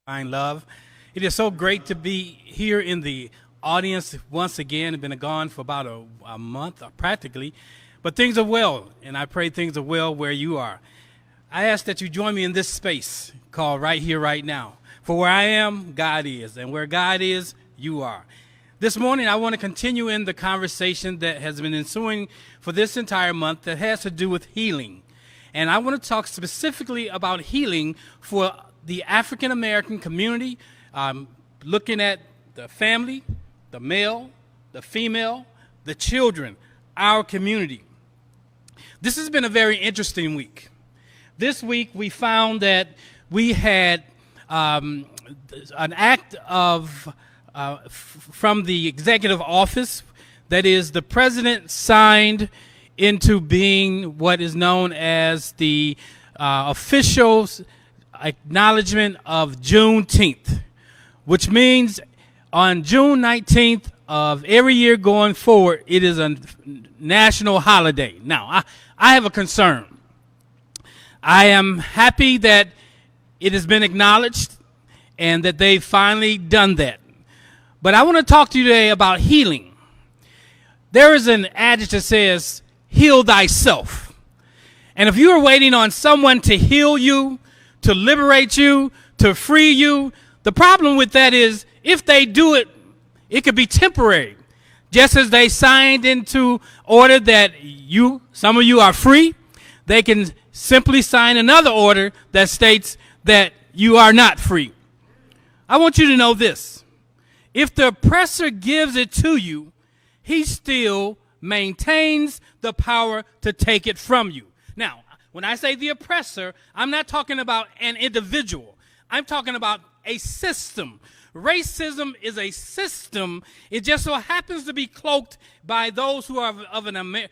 Divine Love. It is so great to be here in the audience once again. I've been gone for about a month, practically, but things are well, and I pray things are well where you are. I ask that you join me in this space called Right Here, Right Now. For where I am, God is, and where God is, you are. This morning, I want to continue in the conversation that has been ensuing for this entire month that has to do with healing. And I want to talk specifically about healing for the African American community, looking at the family, the male, the female, the children, our community. This has been a very interesting week. This week we found that we had an act of from the executive office, that is, the president signed into being what is known as the official acknowledgement of Juneteenth, which means on June 19th of every year going forward, it is a national holiday. Now, I have a concern. I am happy that it has been acknowledged and that they've finally done that. But I want to talk to you today about healing. There is an adage that says, heal thyself. And if you are waiting on someone to heal you, to liberate you, to free you, the problem with that is if they do it, it could be temporary. Just as they signed into order that some of you are free, they can simply sign another order that states that you are not free. I want you to know this. If the oppressor gives it to you, he still maintains the power to take it from you. Now, when I say the oppressor, I'm not talking about an individual. I'm talking about a system. Racism is a system. It just so happens to be cloaked by those who are of an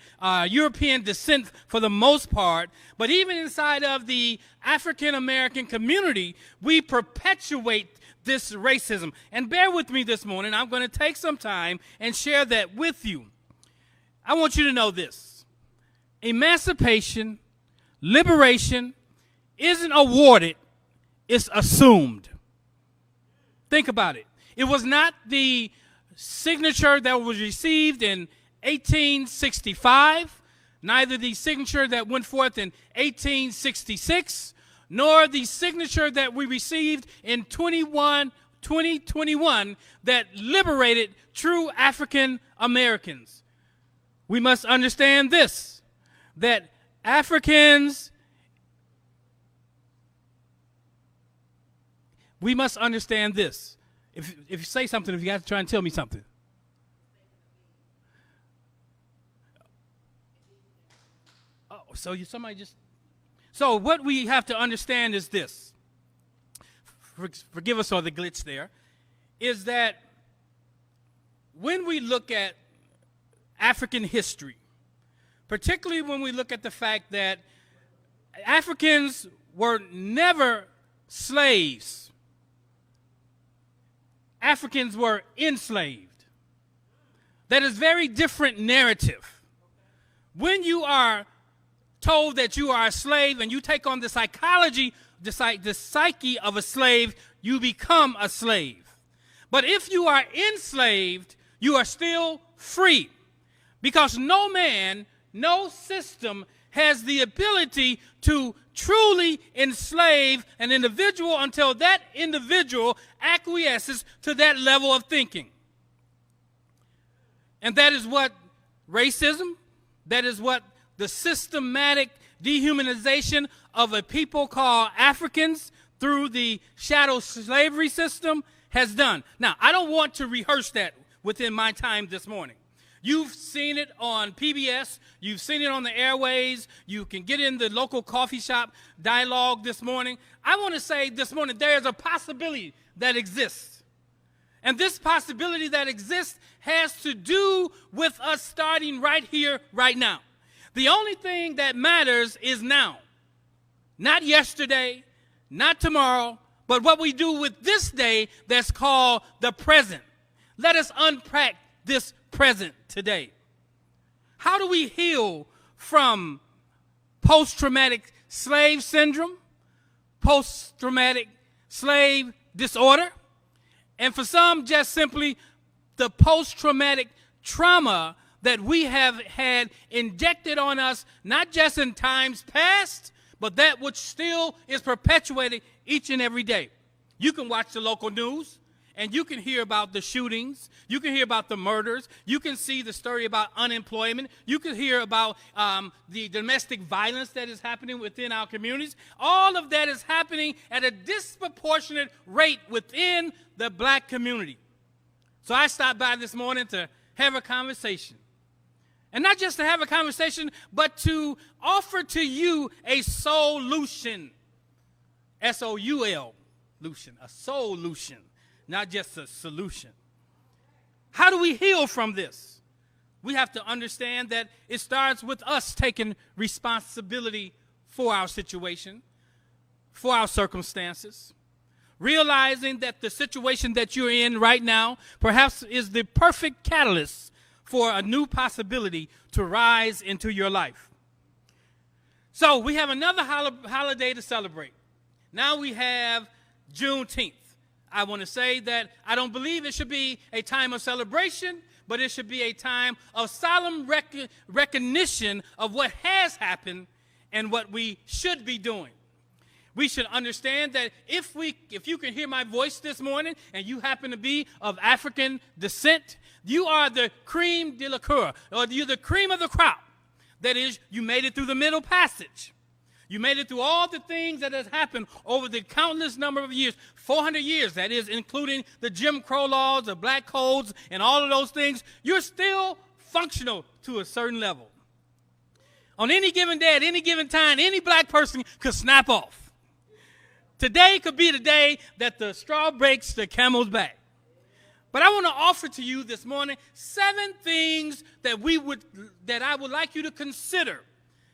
European descent for the most part. But even inside of the African American community, we perpetuate this racism. And bear with me this morning. I'm going to take some time and share that with you. I want you to know this. Emancipation, liberation isn't awarded, it's assumed. Think about it. It was not the signature that was received in 1865, neither the signature that went forth in 1866, nor the signature that we received in 2021 that liberated true African Americans. We must understand this, that we must understand this. If you say something, if you have to try and tell me something. Oh, so So what we have to understand is this. Forgive us for the glitch there. Is that when we look at African history, particularly when we look at the fact that Africans were never slaves. Africans were enslaved. That is very different narrative. When you are told that you are a slave and you take on the psychology, the psyche of a slave, you become a slave. But if you are enslaved, you are still free. Because no man, no system has the ability to truly enslave an individual until that individual acquiesces to that level of thinking. And that is what racism, that is what the systematic dehumanization of a people called Africans through the chattel slavery system has done. Now, I don't want to rehearse that within my time this morning. You've seen it on PBS. You've seen it on the airways. You can get in the local coffee shop dialogue this morning. I want to say this morning there is a possibility that exists. And this possibility that exists has to do with us starting right here, right now. The only thing that matters is now. Not yesterday, not tomorrow, but what we do with this day that's called the present. Let us unpack this present today. How do we heal from post-traumatic slave syndrome, post-traumatic slave disorder, and for some, just simply the post-traumatic trauma that we have had injected on us, not just in times past, but that which still is perpetuated each and every day. You can watch the local news, and you can hear about the shootings. You can hear about the murders. You can see the story about unemployment. You can hear about the domestic violence that is happening within our communities. All of that is happening at a disproportionate rate within the black community. So I stopped by this morning to have a conversation. And not just to have a conversation, but to offer to you a solution. S-O-U-L, lution, a solution, not just a solution. How do we heal from this? We have to understand that it starts with us taking responsibility for our situation, for our circumstances, realizing that the situation that you're in right now perhaps is the perfect catalyst for a new possibility to rise into your life. So we have another holiday to celebrate. Now we have Juneteenth. I want to say that I don't believe it should be a time of celebration, but it should be a time of solemn recognition of what has happened and what we should be doing. We should understand that if you can hear my voice this morning and you happen to be of African descent, you are the cream de la crop, or you're the cream of the crop. That is, you made it through the Middle Passage. You made it through all the things that has happened over the countless number of years, 400 years, that is, including the Jim Crow laws, the black codes, and all of those things. You're still functional to a certain level. On any given day, at any given time, any black person could snap off. Today could be the day that the straw breaks the camel's back. But I want to offer to you this morning 7 things that I would like you to consider.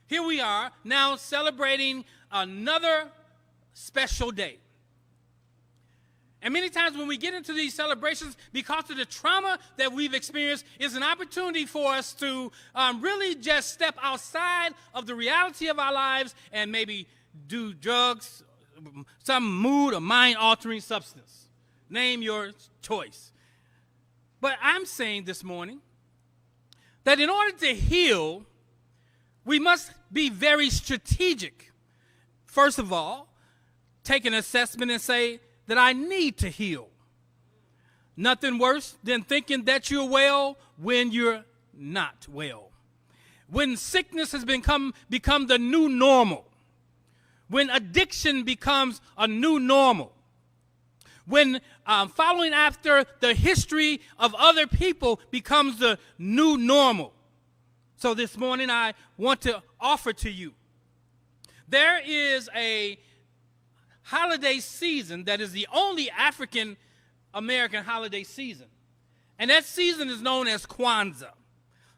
Here we are now celebrating another special day. And many times when we get into these celebrations, because of the trauma that we've experienced, is an opportunity for us to really just step outside of the reality of our lives and maybe do drugs, some mood or mind-altering substance. Name your choice. But I'm saying this morning that in order to heal, we must be very strategic. First of all, take an assessment and say that I need to heal. Nothing worse than thinking that you're well when you're not well. When sickness has become the new normal. When addiction becomes a new normal. When following after the history of other people becomes the new normal. So this morning I want to offer to you, there is a holiday season that is the only African American holiday season. And that season is known as Kwanzaa.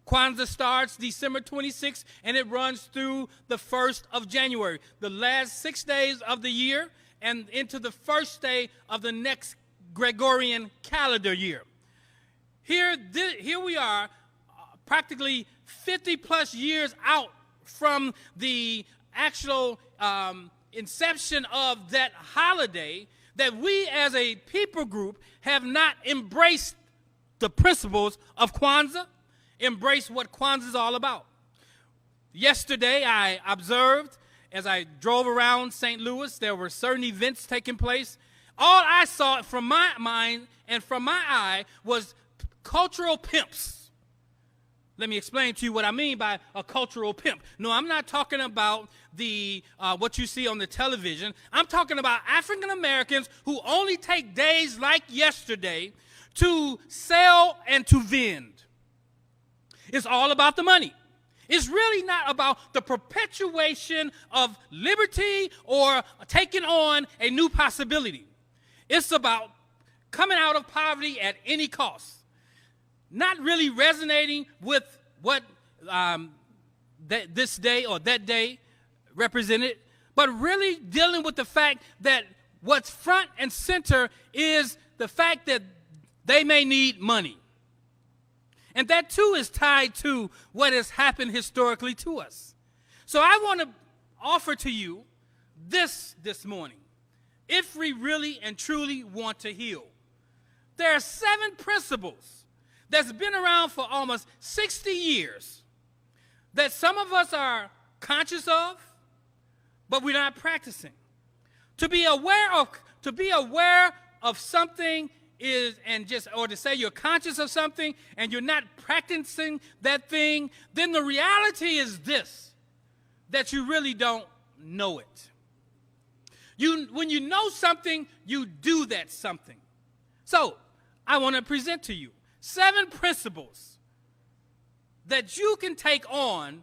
Kwanzaa starts December 26th and it runs through the 1st of January, the last 6 days of the year and into the first day of the next Gregorian calendar year. Here we are, practically 50 plus years out from the actual inception of that holiday, that we as a people group have not embraced the principles of Kwanzaa, embraced what Kwanzaa is all about. Yesterday I observed, as I drove around St. Louis, there were certain events taking place. All I saw from my mind and from my eye was cultural pimps. Let me explain to you what I mean by a cultural pimp. No, I'm not talking about the what you see on the television. I'm talking about African Americans who only take days like yesterday to sell and to vend. It's all about the money. It's really not about the perpetuation of liberty or taking on a new possibility. It's about coming out of poverty at any cost. Not really resonating with what this day or that day represented, but really dealing with the fact that what's front and center is the fact that they may need money. And that too is tied to what has happened historically to us. So I want to offer to you this morning. if we really and truly want to heal. There are 7 principles that's been around for almost 60 years that some of us are conscious of, but we're not practicing. To be aware of something is, or to say you're conscious of something and you're not practicing that thing, then the reality is this, that you really don't know it. When you know something, you do that something. So, I want to present to you 7 principles that you can take on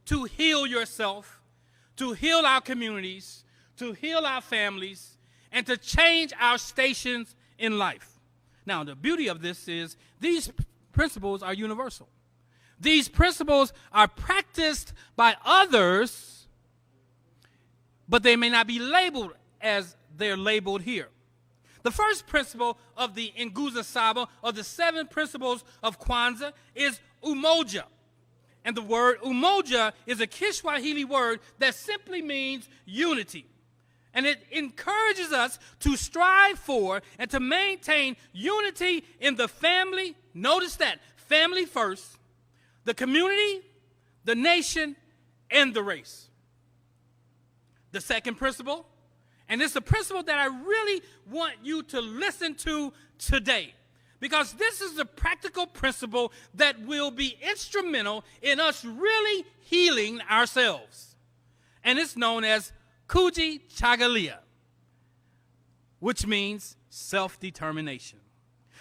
to heal yourself, to heal our communities, to heal our families, and to change our stations in life. Now, the beauty of this is these principles are universal. These principles are practiced by others, but they may not be labeled as they're labeled here. The first principle of the Nguzo Saba, or the 7 principles of Kwanzaa, is umoja. And the word umoja is a Kiswahili word that simply means unity. And it encourages us to strive for and to maintain unity in the family. Notice that, family first, the community, the nation, and the race. The second principle, and it's a principle that I really want you to listen to today, because this is the practical principle that will be instrumental in us really healing ourselves. And it's known as Kujichagulia, which means self-determination.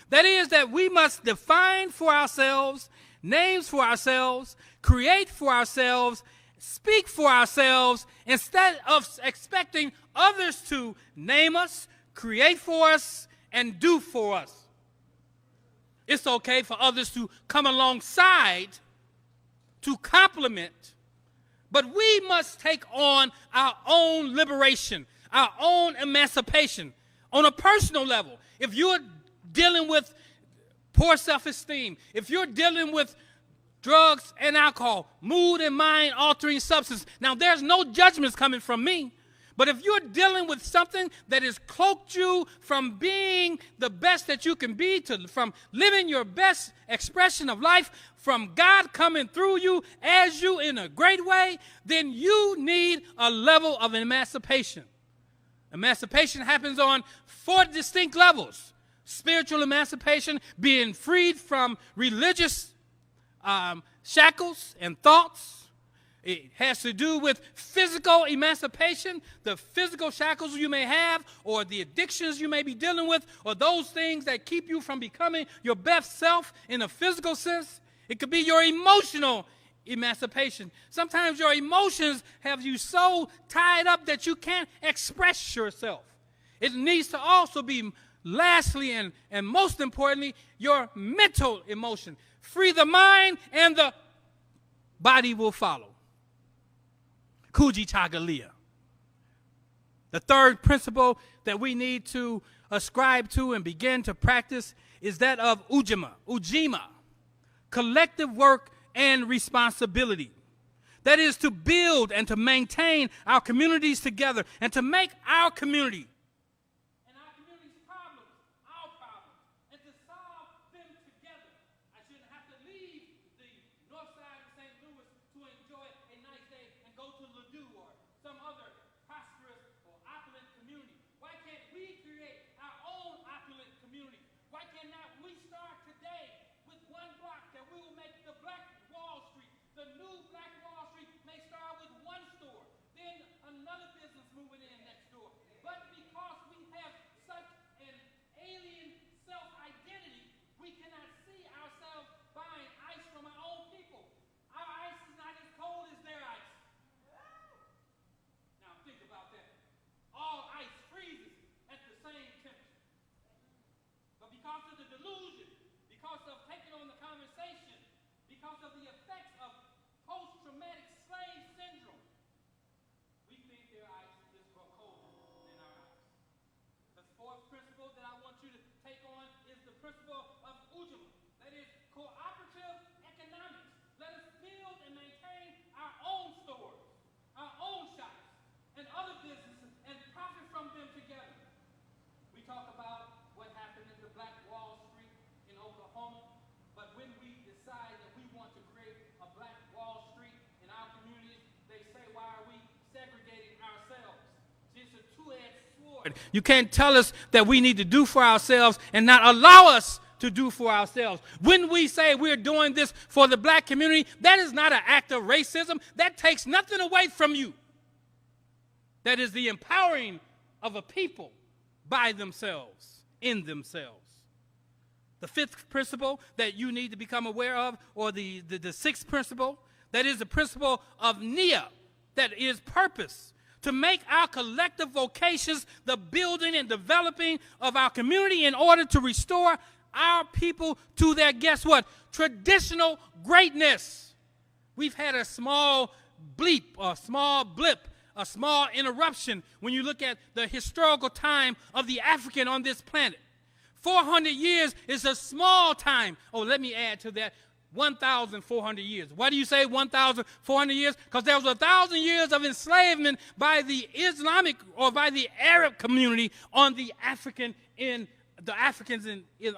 That is, that we must define for ourselves, names for ourselves, create for ourselves, speak for ourselves, instead of expecting others to name us, create for us, and do for us. It's okay for others to come alongside to complement, but we must take on our own liberation, our own emancipation on a personal level. If you're dealing with poor self-esteem, if you're dealing with drugs and alcohol, mood and mind altering substance, now there's no judgments coming from me. But if you're dealing with something that has cloaked you from being the best that you can be, from living your best expression of life, from God coming through you as you in a great way, then you need a level of emancipation. Emancipation happens on 4 distinct levels. Spiritual emancipation, being freed from religious shackles and thoughts. It has to do with physical emancipation, the physical shackles you may have, or the addictions you may be dealing with, or those things that keep you from becoming your best self in a physical sense. It could be your emotional emancipation. Sometimes your emotions have you so tied up that you can't express yourself. It needs to also be, lastly and most importantly, your mental emotion. Free the mind and the body will follow. Kujichagulia. The third principle that we need to ascribe to and begin to practice is that of ujima, collective work and responsibility. That is to build and to maintain our communities together and to make our community and our community's problems our problems and to solve them together. I shouldn't have to leave the north side of St. Louis to enjoy a nice day and go to Ladue or some other prosperous or opulent community. Why can't we create our own opulent community? Why cannot we start today with one block that we will make the Black Wall Street? The new Black Wall Street may start with one store, then another business moving in next door. But because we have such an alien self-identity, we cannot see ourselves buying ice from our own people. Our ice is not as cold as their ice. Now think about that. All ice freezes at the same temperature. But because of the delusion, because of taking on the conversation, because of the effects of post-traumatic slave syndrome, we think their ice is colder than our ice. The fourth principle that I want you to take on is the principle of ujima. That is cooperative economics. Let us build and maintain our own stores, our own shops, and other businesses, and profit from them together. You can't tell us that we need to do for ourselves and not allow us to do for ourselves. When we say we're doing this for the black community, that is not an act of racism. That takes nothing away from you. That is the empowering of a people by themselves, in themselves. The fifth principle that you need to become aware of, or the sixth principle, that is the principle of Nia, that is purpose. To make our collective vocations the building and developing of our community in order to restore our people to their, guess what, traditional greatness. We've had a small bleep, a small blip, a small interruption when you look at the historical time of the African on this planet. 400 years is a small time. Oh, let me add to that, 1,400 years. Why do you say 1,400 years? Because there was 1,000 years of enslavement by the Islamic or by the Arab community on the African Africans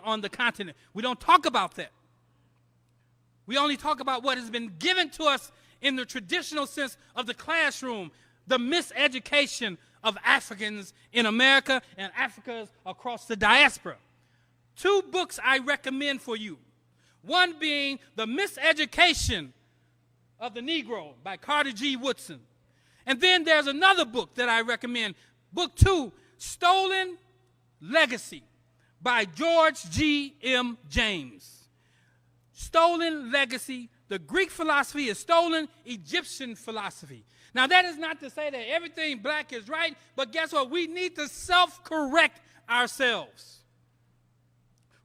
on the continent. We don't talk about that. We only talk about what has been given to us in the traditional sense of the classroom, the miseducation of Africans in America and Africans across the diaspora. 2 books I recommend for you. One being The Miseducation of the Negro by Carter G. Woodson. And then there's another book that I recommend. Book 2, Stolen Legacy by George G. M. James. Stolen Legacy. The Greek philosophy is stolen Egyptian philosophy. Now, that is not to say that everything black is right, but guess what? We need to self-correct ourselves.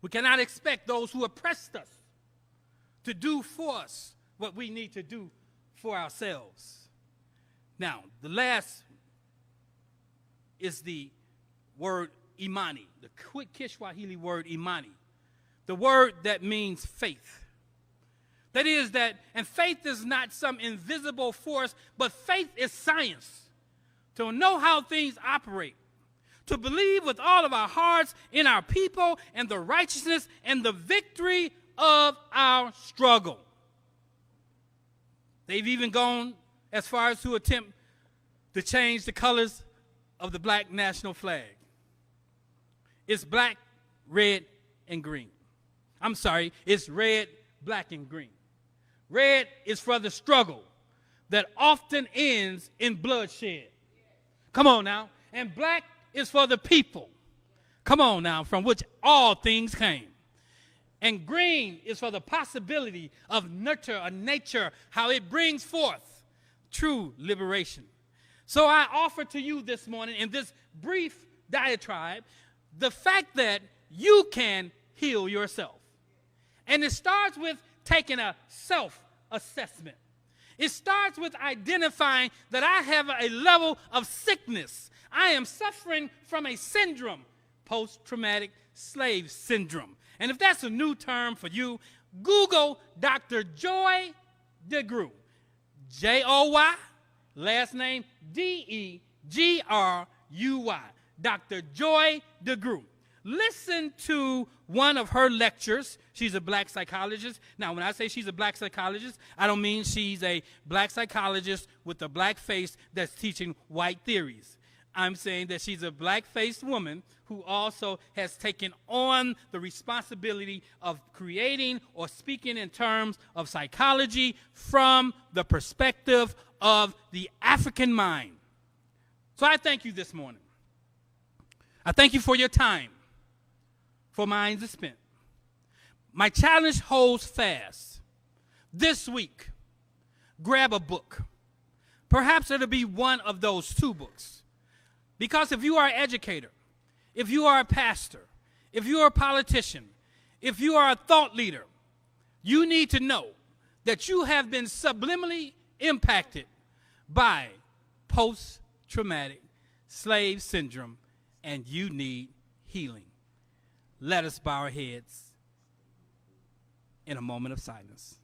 We cannot expect those who oppressed us to do for us what we need to do for ourselves. Now, the last is the word imani, the Kiswahili word imani, the word that means faith. That is that, and faith is not some invisible force, but faith is science. To know how things operate, to believe with all of our hearts in our people and the righteousness and the victory of our struggle. They've even gone as far as to attempt to change the colors of the black national flag. It's black, red, and green. I'm sorry, it's red, black, and green. Red is for the struggle that often ends in bloodshed. Come on now. And black is for the people. Come on now, from which all things came. And green is for the possibility of nature, how it brings forth true liberation. So I offer to you this morning in this brief diatribe the fact that you can heal yourself. And it starts with taking a self-assessment. It starts with identifying that I have a level of sickness. I am suffering from a syndrome, post-traumatic slave syndrome. And if that's a new term for you, Google Dr. Joy DeGruy. J-O-Y, last name D-E-G-R-U-Y. Dr. Joy DeGruy. Listen to one of her lectures. She's a black psychologist. Now, when I say she's a black psychologist, I don't mean she's a black psychologist with a black face that's teaching white theories. I'm saying that she's a black-faced woman who also has taken on the responsibility of creating or speaking in terms of psychology from the perspective of the African mind. So I thank you this morning. I thank you for your time, for minds spent. My challenge holds fast. This week, grab a book. Perhaps it'll be one of those 2 books. Because if you are an educator, if you are a pastor, if you are a politician, if you are a thought leader, you need to know that you have been subliminally impacted by post-traumatic slave syndrome, and you need healing. Let us bow our heads in a moment of silence.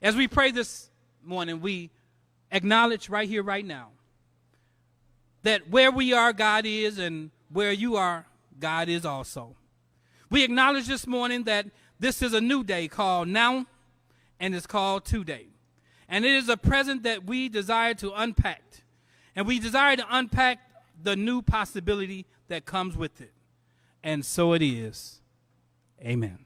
As we pray this morning, we acknowledge right here, right now, that where we are, God is, and where you are, God is also. We acknowledge this morning that this is a new day called Now, and it's called Today. And it is a present that we desire to unpack. And we desire to unpack the new possibility that comes with it. And so it is. Amen.